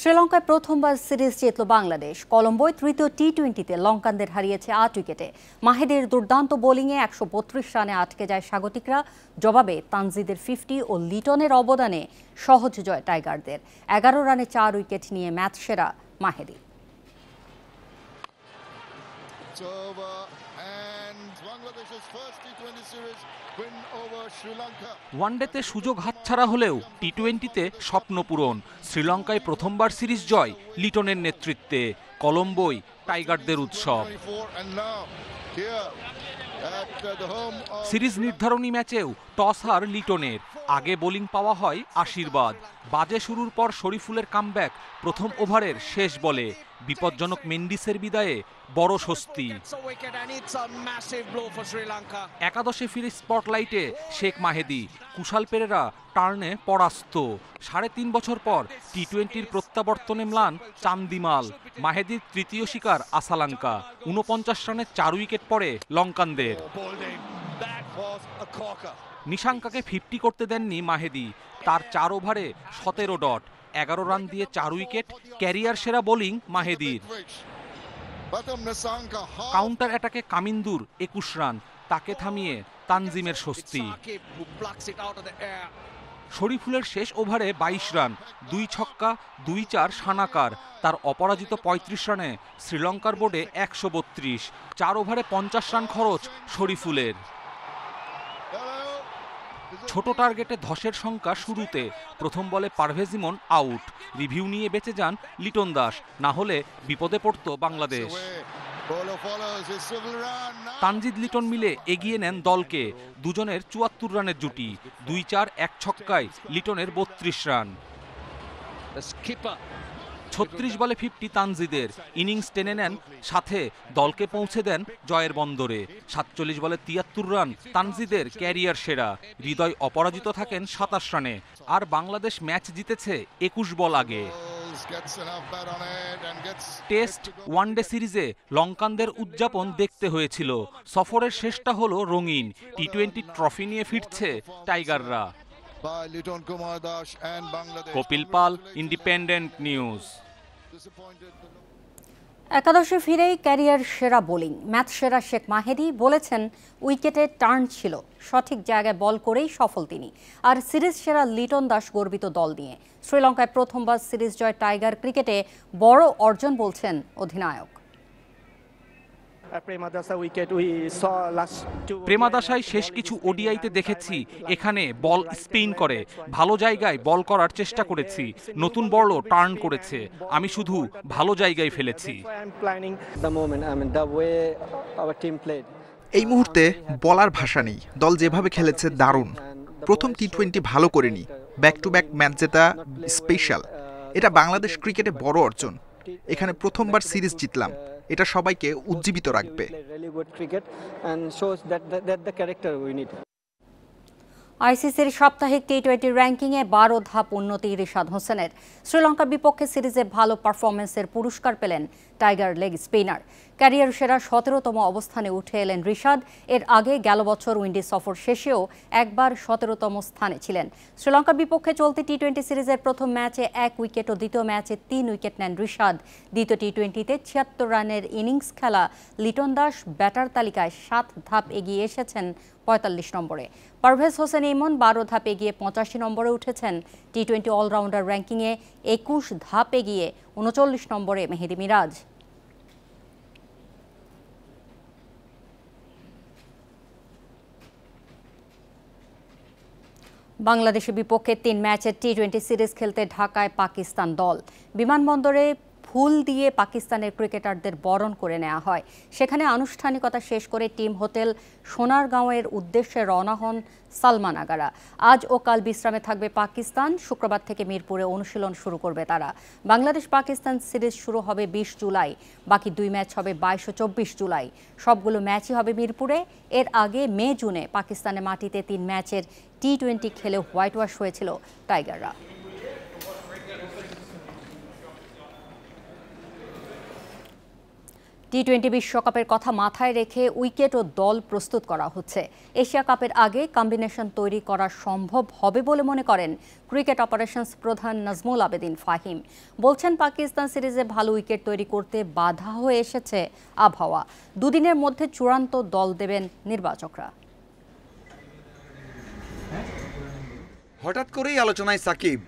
শ্রীলঙ্কায় প্রথমবার সিরিজ জিতল বাংলাদেশ। কলম্বোয় তৃতীয় টি-20তে লঙ্কানদের হারিয়েছে 8 উইকেটে। মাহেদির দুর্দান্ত বোলিংয়ে 132 রানে আটকে যায় স্বাগতিকরা। জবাবে তানজিদের 50 ও লিটনের অবদানে সহজ জয় টাইগারদের। 11 রানে 4 উইকেট নিয়ে ম্যাচ সেরা মাহেদি। ওয়ানডেতে সুযোগ হাতছাড়া হলেও টি-20তে স্বপ্ন পূরণ। শ্রীলঙ্কায় প্রথমবার সিরিজ জয় লিটনের নেতৃত্বে। কলম্বোয় টাইগারদের উৎসব। সিরিজ নির্ধারণী ম্যাচেও টস হার লিটনের। আগে বোলিং পাওয়া হয় আশীর্বাদ। বাজে শুরুর পর শরীফুলের কামব্যাক প্রথম ওভারের শেষ বলে। বিপজ্জনক মেন্ডিসের বিদায়ে বড় স্বস্তি। একাদশে ফিরে স্পটলাইটে শেখ মাহেদি। কুশাল পেরেরা টার্নে পরাস্ত। 3.5 বছর পর টি-20র প্রত্যাবর্তনে ম্লান চান্দিমাল। মাহেদির তৃতীয় শিকার আসালাঙ্কা। 49 রানে 4 উইকেট পড়ে লঙ্কানদের। নিশাঙ্কাকে 50 করতে দেননি মাহেদি। তার 4 ওভারে 17 ডট, 11 রান দিয়ে 4 উইকেট। ক্যারিয়ার সেরা বোলিং মাহেদির। কাউন্টার অ্যাটাকে কামিন্দুর 21 রান, তাকে থামিয়ে তানজিমের স্বস্তি। শরীফুলের শেষ ওভারে 22 রান, 2 ছক্কা 2 চার সানাকার। তার অপরাজিত 35 রানে শ্রীলঙ্কার বোর্ডে 132। 4 ওভারে 50 রান খরচ শরীফুলের। ছোট টার্গেটে ধসের সংখ্যা শুরুতে। প্রথম বলে পারভেজ ইমন আউট। রিভিউ নিয়ে বেঁচে যান লিটন দাস, না হলে বিপদে পড়ত বাংলাদেশ। তানজিদ লিটন মিলে এগিয়ে নেন দলকে। দুজনের 74 রানের জুটি। 2 চার 1 ছক্কায় লিটনের 32 রান। 36 বলে 50 তানজিদের। ইনিংস টেনে নেন, সাথে দলকে পৌঁছে দেন জয়ের বন্দরে। 47 বলে 73 রান তানজিদের, ক্যারিয়ার সেরা। হৃদয় অপরাজিত থাকেন 27 রানে। আর বাংলাদেশ ম্যাচ জিতেছে 21 বল আগে। টেস্ট ওয়ানডে সিরিজে লঙ্কানদের উদযাপন দেখতে হয়েছিল। সফরের শেষটা হলো রঙিন। টি-20 ট্রফি নিয়ে ফিরছে টাইগাররা। কপিল পাল, ইন্ডিপেন্ডেন্ট নিউজ। একাদশে ফিরেই ক্যারিয়ার সেরা বোলিং। ম্যাচ সেরা শেখ মাহেদি বলেছেন, উইকেটে টার্ন ছিল, সঠিক জায়গায় বল করেই সফল তিনি। আর সিরিজ সেরা লিটন দাস গর্বিত দল নিয়ে। শ্রীলঙ্কায় প্রথমবার সিরিজ জয় টাইগার ক্রিকেটে বড় অর্জন বলছেন অধিনায়ক। প্রেমাদাসায় শেষ কিছু ওডিআইতে দেখেছি, এখানে বল স্পিন করে, ভালো জায়গায় বল করার চেষ্টা করেছি। নতুন বলও টার্ন করেছে, আমি শুধু ভালো জায়গায় ফেলেছি। এই মুহূর্তে বলার ভাষা নেই। দল যেভাবে খেলেছে দারুণ। প্রথম টি-20 ভালো করেনি, ব্যাক টু ব্যাক ম্যাচ জেতা স্পেশাল। এটা বাংলাদেশ ক্রিকেটে বড় অর্জন। এখানে প্রথমবার সিরিজ জিতলাম, এটা সবাইকে উজ্জীবিত রাখবে। আইসিসির সাপ্তাহিক টি-20 র্যাঙ্কিংয়ে 12 ধাপ উন্নতি রিশাদ হোসেনের। শ্রীলঙ্কার বিপক্ষে সিরিজে ভালো পারফরমেন্সের পুরস্কার পেলেন টাইগার লেগ স্পিনার। ক্যারিয়ার সেরা 17তম অবস্থানে উঠে এলেন রিশাদ। এর আগে গেল বছর উইন্ডিজ সফর শেষেও একবার 17তম স্থানে ছিলেন। শ্রীলঙ্কার বিপক্ষে চলতি টি-20 সিরিজের প্রথম ম্যাচে 1 উইকেট ও দ্বিতীয় ম্যাচে 3 উইকেট নেন রিশাদ। দ্বিতীয় টি-20তে 76 রানের ইনিংস খেলা লিটন দাস ব্যাটার তালিকায় 7 ধাপ এগিয়ে এসেছেন 45 নম্বরে। পারভেজ হোসেন ইমন 12 ধাপ এগিয়ে 85 নম্বরে উঠেছেন। টি-20 অলরাউন্ডার র্যাঙ্কিংয়ে 21 ধাপ এগিয়ে 39 নম্বরে মেহেদি মিরাজ। বাংলাদেশের বিপক্ষে 3 ম্যাচের টি-20 সিরিজ খেলতে ঢাকায় পাকিস্তান দল। বিমানবন্দরে ফুল দিয়ে পাকিস্তানের ক্রিকেটারদের বরণ করে নেওয়া হয়। সেখানে আনুষ্ঠানিকতা শেষ করে টিম হোটেল সোনারগাঁওয়ের উদ্দেশ্যে রওনা হন সালমান আগারা। আজ ও কাল বিশ্রামে থাকবে পাকিস্তান। শুক্রবার থেকে মিরপুরে অনুশীলন শুরু করবে তারা। বাংলাদেশ পাকিস্তান সিরিজ শুরু হবে 20 জুলাই। বাকি 2 ম্যাচ হবে 22 ও 24 জুলাই। সবগুলো ম্যাচই হবে মিরপুরে। এর আগে মে জুনে পাকিস্তানের মাটিতে 3 ম্যাচের টি-20 খেলে হোয়াইট ওয়াশ হয়েছিল টাইগাররা। টি-20 বিশ্বকাপের কথা মাথায় রেখে উইকেট ও দল প্রস্তুত করা হচ্ছে। এশিয়া কাপের আগে কম্বিনেশন তৈরি করা সম্ভব হবে বলে মনে করেন ক্রিকেট অপারেশনস প্রধান নাজমুল আবেদিন ফাহিম। বলছেন, পাকিস্তান সিরিজে ভালো উইকেট তৈরি করতে বাধা হয়ে এসেছে আবহাওয়া। দুদিনের মধ্যে চূড়ান্ত দল দেবেন নির্বাচকরা। হঠাৎ করেই আলোচনায় সাকিব।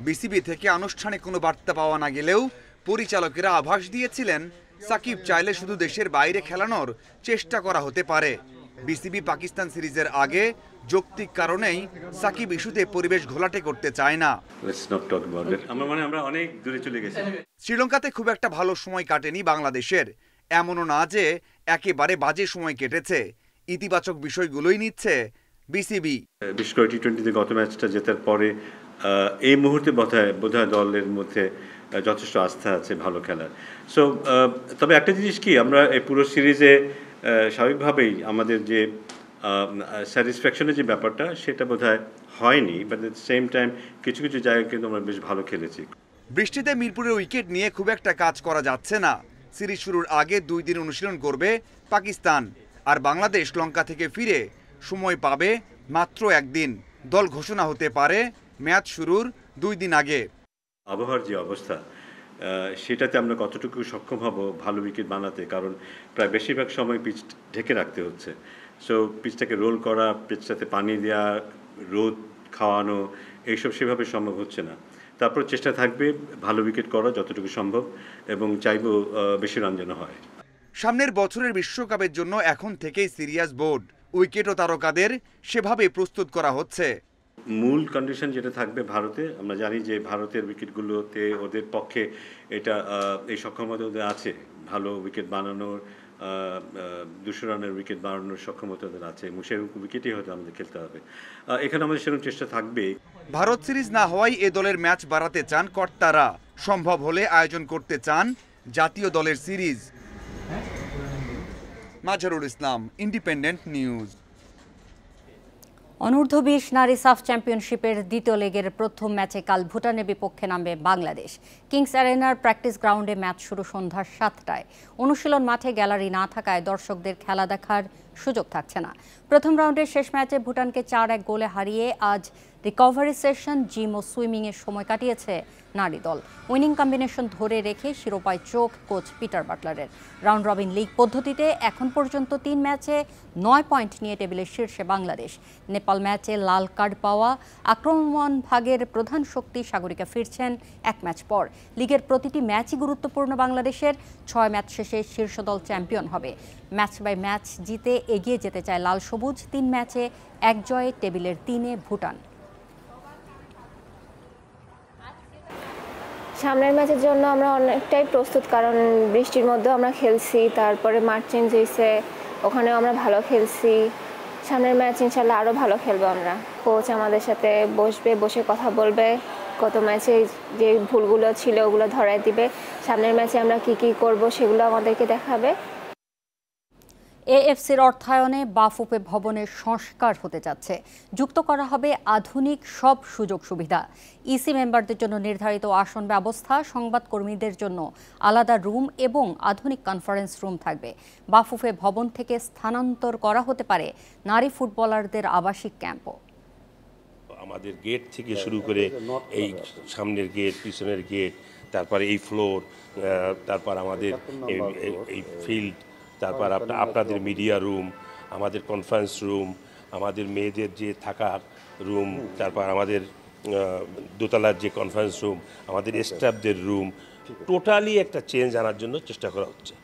বিসিবি থেকে আনুষ্ঠানিক কোনো বার্তা পাওয়া না গেলেও পরিচালকেরা আভাস দিয়েছিলেন সাকিব চাইলে শুধু দেশের বাইরে খেলানোর চেষ্টা করা হতে পারে। বিসিবি পাকিস্তান সিরিজের আগে যৌক্তিক কারণেই সাকিব ইস্যুতে পরিবেশ ঘোলাটে করতে চায় না। আমরা অনেক দূরে চলে গেছি। শ্রীলঙ্কাতে খুব একটা ভালো সময় কাটেনি বাংলাদেশের, এমনও না যে একেবারে বাজে সময় কেটেছে। ইতিবাচক বিষয়গুলোই নিচ্ছে বিসিবি। বিশেষ করে টি-20তে গত ম্যাচটা জেতার পরে এই মুহূর্তে বোধহয় দলের মধ্যে যথেষ্ট আস্থা আছে ভালো খেলার। সো তবে একটা জিনিস কি, আমরা এই পুরো সিরিজে স্বাভাবিকভাবেই আমাদের যে স্যাটিসফ্যাকশনের যে ব্যাপারটা সেটা বোধহয় হয়নি, but at the same time কিছু কিছু জায়গায় কিন্তু আমরা বেশ ভালো খেলেছি। বৃষ্টিতে মিরপুরের উইকেট নিয়ে খুব একটা কাজ করা যাচ্ছে না। সিরিজ শুরুর আগে 2 দিন অনুশীলন করবে পাকিস্তান, আর বাংলাদেশ লঙ্কা থেকে ফিরে সময় পাবে মাত্র 1 দিন। দল ঘোষণা হতে পারে ম্যাচ শুরুর 2 দিন আগে। আবহাওয়ার যে অবস্থা সেটাতে আমরা কতটুকু সক্ষম হব ভালো উইকেট বানাতে, কারণ প্রায় বেশিরভাগ সময় পিচ ঢেকে রাখতে হচ্ছে। সো পিচটাকে রোল করা, পিচটাতে পানি দেওয়া, রোদ খাওয়ানো, এইসব সেভাবে সম্ভব হচ্ছে না। তারপর চেষ্টা থাকবে ভালো উইকেট করা যতটুকু সম্ভব, এবং চাইব বেশি রান যেন হয়। সামনের বছরের বিশ্বকাপের জন্য এখন থেকেই সিরিয়াস বোর্ড। উইকেট ও তারকাদের সেভাবে প্রস্তুত করা হচ্ছে। মূল কন্ডিশন যেটা থাকবে ভারতে, আমরা জানি যে ভারতের উইকেটগুলোতে ওদের পক্ষে এটা এই সক্ষমতা ওদের আছে, ভালো উইকেট বানানোর, 200 রানের উইকেট বানানোর সক্ষমতা ওদের আছে, এবং সেরকম উইকেটই হয়তো আমাদের খেলতে হবে। এখানে আমাদের সেরকম চেষ্টা থাকবে। ভারত সিরিজ না হওয়ায় এ দলের ম্যাচ বাড়াতে চান কর্তারা। সম্ভব হলে আয়োজন করতে চান জাতীয় দলের series. Mazharul Islam, independent news. অনূর্ধ্ব 20 নারী সাফ চ্যাম্পিয়নশিপের দ্বিতীয় লেগের প্রথম ম্যাচে কাল ভুটানের বিপক্ষে নামবে বাংলাদেশ। কিংস অ্যারেনার প্র্যাকটিস গ্রাউন্ডে ম্যাচ শুরু সন্ধ্যা 7টায়। অনুশীলন মাঠে গ্যালারি না থাকায় দর্শকদের খেলা দেখার সুযোগ থাকছে না। প্রথম রাউন্ডের শেষ ম্যাচে ভুটানকে 4-1 গোলে হারিয়ে আজ রিকভারি সেশন, জিম ও সুইমিংয়ে সময় কাটিয়েছে নারী দল। উইনিং কম্বিনেশন ধরে রেখে শিরোপায় চোখ কোচ পিটার বাটলারের। রাউন্ড রবিন লিগ পদ্ধতিতে এখন পর্যন্ত 3 ম্যাচে 9 পয়েন্ট নিয়ে টেবিলের শীর্ষে বাংলাদেশ। নেপাল ম্যাচে লাল কার্ড পাওয়া আক্রমণ ভাগের প্রধান শক্তি সাগরিকা ফিরছেন 1 ম্যাচ পর। লিগের প্রতিটি ম্যাচই গুরুত্বপূর্ণ বাংলাদেশের। 6 ম্যাচ শেষে শীর্ষ দল চ্যাম্পিয়ন হবে। ম্যাচ বাই ম্যাচ জিতে এগিয়ে যেতে চায় লাল সবুজ। 3 ম্যাচে 1 জয়ে টেবিলের 3-এ ভুটান। সামনের ম্যাচের জন্য আমরা অনেকটাই প্রস্তুত, কারণ বৃষ্টির মধ্যেও আমরা খেলছি, তারপরে মাঠ চেঞ্জ হয়েছে, ওখানেও আমরা ভালো খেলছি। সামনের ম্যাচ ইনশাল্লাহ আরও ভালো খেলবো আমরা। কোচ আমাদের সাথে বসে কথা বলবে, গত ম্যাচে যে ভুলগুলো ছিল ওগুলো ধরাই দিবে। সামনের ম্যাচে আমরা কি করব সেগুলো আমাদেরকে দেখাবে। এএফসির অর্থায়নে বাফুফে ভবনের সংস্কার হতে যাচ্ছে। যুক্ত করা হবে আধুনিক সব সুযোগ সুবিধা। ইসি মেম্বারদের জন্য নির্ধারিত আসন ব্যবস্থা, সংবাদকর্মীদের জন্য আলাদা রুম এবং আধুনিক কনফারেন্স রুম থাকবে। বাফুফে ভবন থেকে স্থানান্তর করা হতে পারে নারী ফুটবলারদের আবাসিক ক্যাম্পও। আমাদের গেট থেকে শুরু করে এই সামনের গেট, পিছনের গেট, তারপরে এই ফ্লোর, তারপর আমাদের এই ফিল্ড, তারপর আপনাদের মিডিয়া রুম, আমাদের কনফারেন্স রুম, আমাদের মেয়েদের যে থাকার রুম, তারপর আমাদের দোতলার যে কনফারেন্স রুম, আমাদের স্টাফদের রুম, টোটালি একটা চেঞ্জ আনার জন্য চেষ্টা করা হচ্ছে।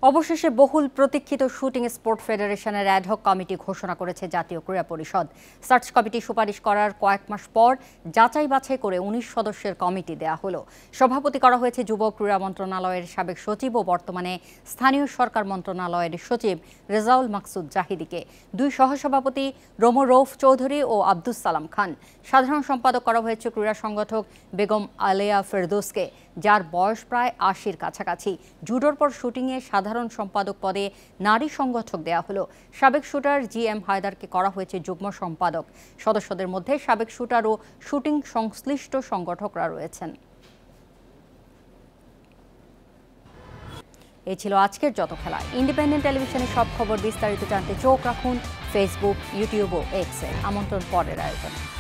অবশেষে বহুল প্রতীক্ষিত শুটিং স্পোর্ট ফেডারেশনের অ্যাডহক কমিটি ঘোষণা করেছে জাতীয় ক্রীড়া পরিষদ। সার্চ কমিটি সুপারিশ করার কয়েক মাস পর যাচাই বাছাই করে 19 সদস্যের কমিটি দেয়া হলো। সভাপতি করা হয়েছে যুব ক্রীড়া মন্ত্রণালয়ের সাবেক সচিব ও বর্তমানে স্থানীয় সরকার মন্ত্রণালয়ের সচিব রেজাউল মাকসুদ জাহিদিকে, 2 সহসভাপতি রোমো রৌফ চৌধুরী ও আব্দুস সালাম খান। সাধারণ সম্পাদক করা হয়েছে ক্রীড়া সংগঠক বেগম আলেয়া ফেরদৌসকে, যার বয়স প্রায় 80-র কাছাকাছি। জুডোর পর শুটিংয়ে সাধারণ সম্পাদক পদে নারী সংগঠক দেয়া হলো। সাবেক শুটার GM হায়দারকে করা হয়েছে যুগ্ম সম্পাদক। সদস্যদের মধ্যে সাবেক শুটার ও শুটিং সংশ্লিষ্ট সংগঠকরা রয়েছেন। এই ছিল আজকের যত খেলা। ইন্ডিপেন্ডেন্ট টেলিভিশনের সব খবর বিস্তারিত জানতে চোখ রাখুন ফেসবুক, ইউটিউব ও এক্সে। আমন্ত্রণ পরের আয়োজনে।